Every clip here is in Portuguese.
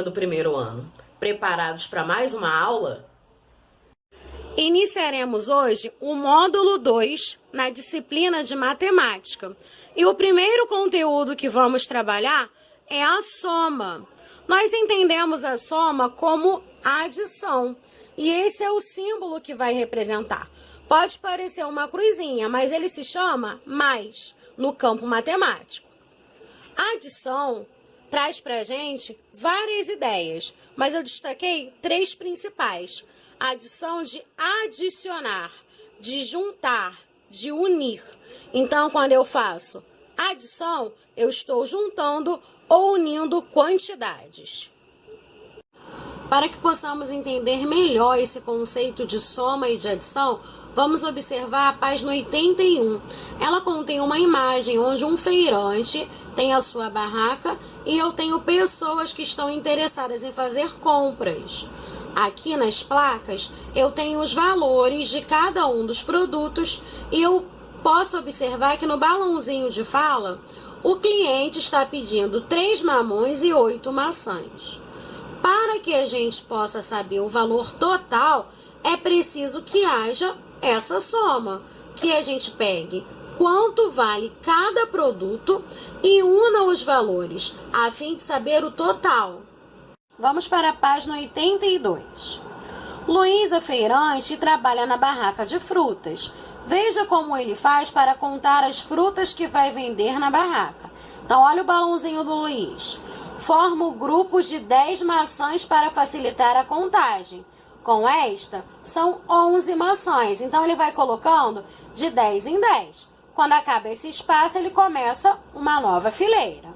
turminha do primeiro ano? Preparados para mais uma aula? Iniciaremos hoje o módulo 2 na disciplina de matemática. E o primeiro conteúdo que vamos trabalhar é a soma. Nós entendemos a soma como adição. E esse é o símbolo que vai representar. Pode parecer uma cruzinha, mas ele se chama mais no campo matemático. A adição traz para a gente várias ideias, mas eu destaquei 3 principais. A adição de adicionar, de juntar, de unir. Então, quando eu faço adição, eu estou juntando ou unindo quantidades. Para que possamos entender melhor esse conceito de soma e de adição, vamos observar a página 81. Ela contém uma imagem onde um feirante tem a sua barraca e eu tenho pessoas que estão interessadas em fazer compras. Aqui nas placas eu tenho os valores de cada um dos produtos e eu posso observar que no balãozinho de fala o cliente está pedindo 3 mamões e 8 maçãs. Para que a gente possa saber o valor total, é preciso que haja essa soma, que a gente pegue quanto vale cada produto e una os valores, a fim de saber o total. Vamos para a página 82. Luiz é feirante e trabalha na barraca de frutas. Veja como ele faz para contar as frutas que vai vender na barraca. Então, olha o balãozinho do Luiz. Formo grupos de 10 maçãs para facilitar a contagem. Com esta, são 11 maçãs. Então, ele vai colocando de 10 em 10. Quando acaba esse espaço, ele começa uma nova fileira.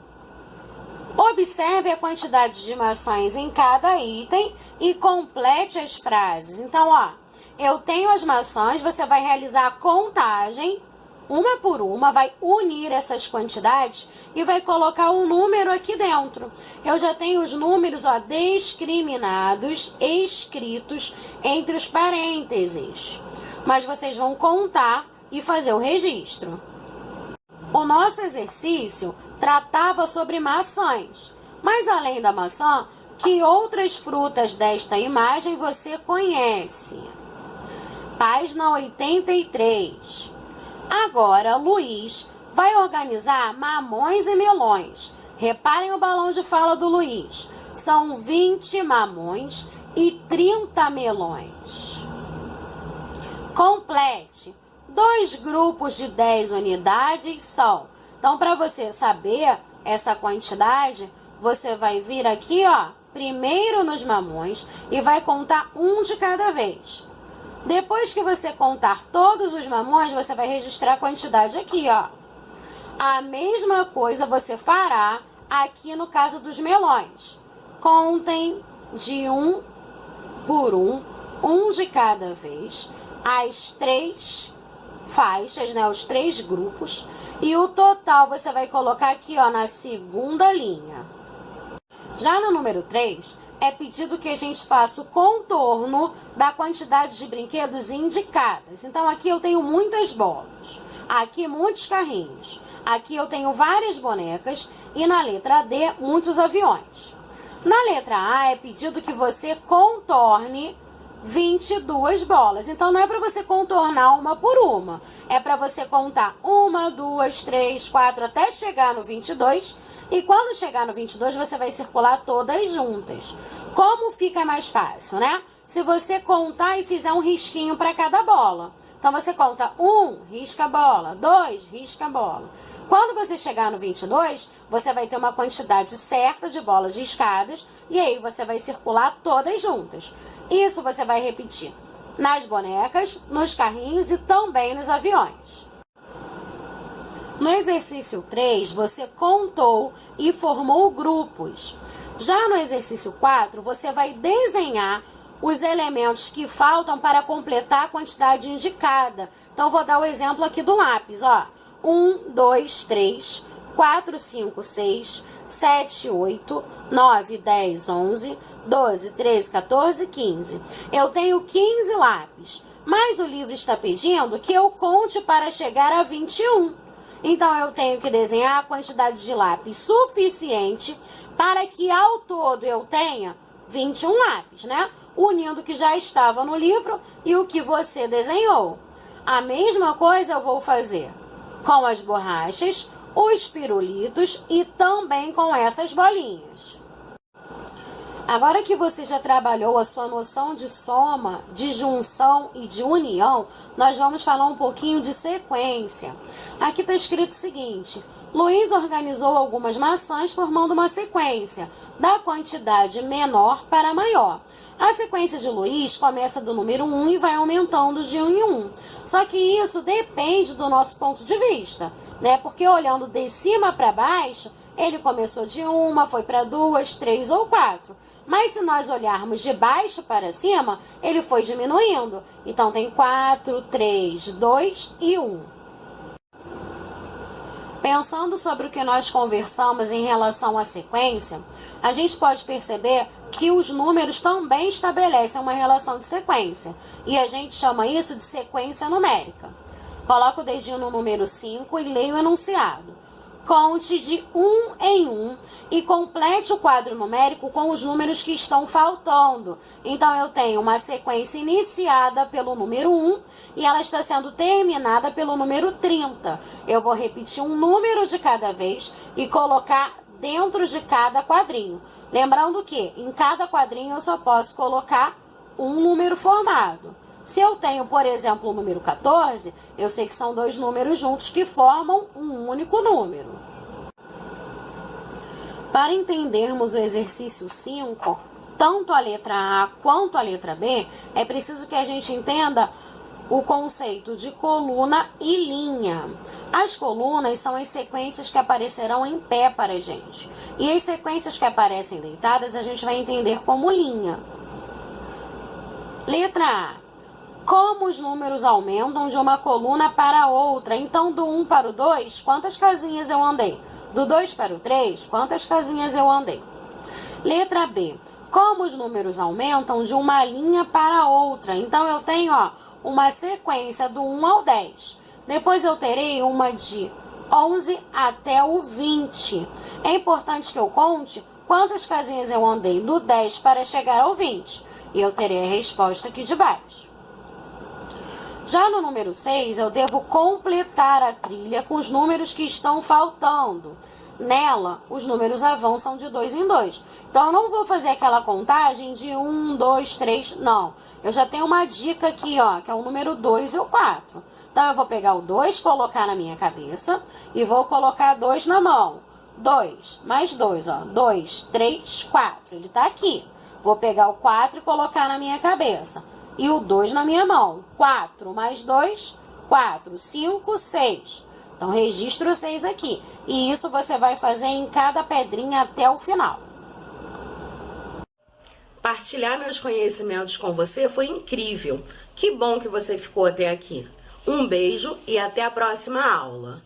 Observe a quantidade de maçãs em cada item e complete as frases. Então, eu tenho as maçãs, você vai realizar a contagem, uma por uma, vai unir essas quantidades e vai colocar um número aqui dentro. Eu já tenho os números, discriminados, escritos entre os parênteses. Mas vocês vão contar e fazer o registro. O nosso exercício tratava sobre maçãs. Mas além da maçã, que outras frutas desta imagem você conhece? Página 83. Agora, Luiz vai organizar mamões e melões. Reparem o balão de fala do Luiz. São 20 mamões e 30 melões. Complete. 2 grupos de 10 unidades são. Então, para você saber essa quantidade, você vai vir aqui, primeiro nos mamões e vai contar um de cada vez. Depois que você contar todos os mamões, você vai registrar a quantidade aqui, A mesma coisa você fará aqui no caso dos melões. Contem de 1 por 1, um de cada vez, as 3 faixas, os 3 grupos, e o total você vai colocar aqui, na segunda linha. Já no número 3, é pedido que a gente faça o contorno da quantidade de brinquedos indicadas. Então, aqui eu tenho muitas bolas, aqui muitos carrinhos, aqui eu tenho várias bonecas e na letra D, muitos aviões. Na letra A, é pedido que você contorne 22 bolas. Então, não é para você contornar uma por uma. É para você contar 1, 2, 3, 4, até chegar no 22. E quando chegar no 22, você vai circular todas juntas. Como fica mais fácil, Se você contar e fizer um risquinho para cada bola. Então, você conta 1, risca a bola. 2, risca a bola. Quando você chegar no 22, você vai ter uma quantidade certa de bolas riscadas. E aí, você vai circular todas juntas. Isso você vai repetir nas bonecas, nos carrinhos e também nos aviões. No exercício 3, você contou e formou grupos. Já no exercício 4, você vai desenhar os elementos que faltam para completar a quantidade indicada. Então, vou dar o exemplo aqui do lápis, 1, 2, 3, 4, 5, 6, 7, 8, 9, 10, 11, 12, 13, 14, 15. Eu tenho 15 lápis, mas o livro está pedindo que eu conte para chegar a 21. Então, eu tenho que desenhar a quantidade de lápis suficiente para que, ao todo, eu tenha 21 lápis, né? Unindo o que já estava no livro e o que você desenhou. A mesma coisa eu vou fazer com as borrachas, os pirulitos e também com essas bolinhas. Agora que você já trabalhou a sua noção de soma, de junção e de união, nós vamos falar um pouquinho de sequência. Aqui está escrito o seguinte: Luiz organizou algumas maçãs formando uma sequência, da quantidade menor para maior. A sequência de Luiz começa do número 1 e vai aumentando de 1 em 1. Só que isso depende do nosso ponto de vista, né? Porque olhando de cima para baixo, ele começou de 1, foi para 2, 3 ou 4. Mas se nós olharmos de baixo para cima, ele foi diminuindo. Então tem 4, 3, 2 e 1. Pensando sobre o que nós conversamos em relação à sequência, a gente pode perceber que os números também estabelecem uma relação de sequência. E a gente chama isso de sequência numérica. Coloca o dedinho no número 5 e leia o enunciado. Conte de 1 em 1 e complete o quadro numérico com os números que estão faltando. Então, eu tenho uma sequência iniciada pelo número 1 e ela está sendo terminada pelo número 30. Eu vou repetir um número de cada vez e colocar dentro de cada quadrinho. Lembrando que em cada quadrinho eu só posso colocar um número formado. Se eu tenho, por exemplo, o número 14, eu sei que são dois números juntos que formam um único número. Para entendermos o exercício 5, tanto a letra A quanto a letra B, é preciso que a gente entenda o conceito de coluna e linha. As colunas são as sequências que aparecerão em pé para a gente. E as sequências que aparecem deitadas a gente vai entender como linha. Letra A. Como os números aumentam de uma coluna para outra. Então, do 1 para o 2, quantas casinhas eu andei? Do 2 para o 3, quantas casinhas eu andei? Letra B. Como os números aumentam de uma linha para outra. Então, eu tenho uma sequência do 1 ao 10. Depois, eu terei uma de 11 até o 20. É importante que eu conte quantas casinhas eu andei do 10 para chegar ao 20. E eu terei a resposta aqui de baixo. Já no número 6, eu devo completar a trilha com os números que estão faltando. Nela, os números avançam de 2 em 2. Então, eu não vou fazer aquela contagem de 1, 2, 3, não. Eu já tenho uma dica aqui, que é o número 2 e o 4. Então, eu vou pegar o 2, colocar na minha cabeça e vou colocar 2 na mão. 2, mais 2, 2, 3, 4. Ele está aqui. Vou pegar o 4 e colocar na minha cabeça. E o 2 na minha mão. 4 mais 2, 4. 5, 6. Então, registro o 6 aqui. E isso você vai fazer em cada pedrinha até o final. Partilhar meus conhecimentos com você foi incrível. Que bom que você ficou até aqui. Um beijo e até a próxima aula.